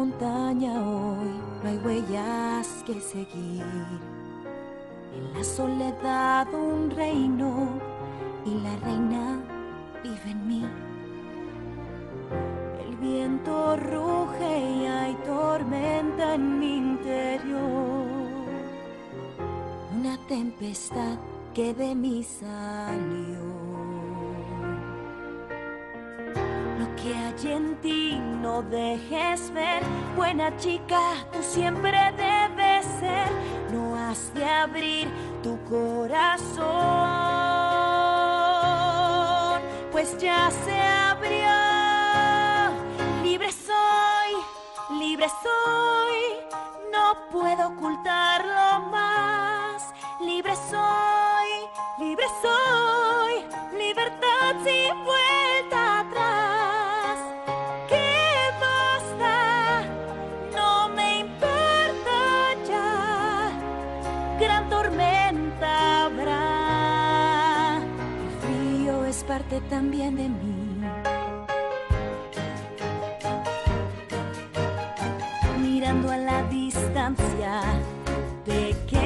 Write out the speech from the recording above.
montaña hoy no hay huellas que seguir. En la soledad un reino y la reina vive en mí. El viento ruge y hay tormenta en mi interior. Una tempestad que de mí salió. Lo que hay en ti no dejes ver. Buena chica, tú siempre debes ser. No has de abrir tu corazón, pues ya se abrió. Libre soy, no puedo ocultarlo más. Libre soy, libertad sin vuelta atrás. ¿Qué más da? No me importa ya. Gran tormenta habrá. El frío es parte también de mí. Mirando a la distancia, pequeña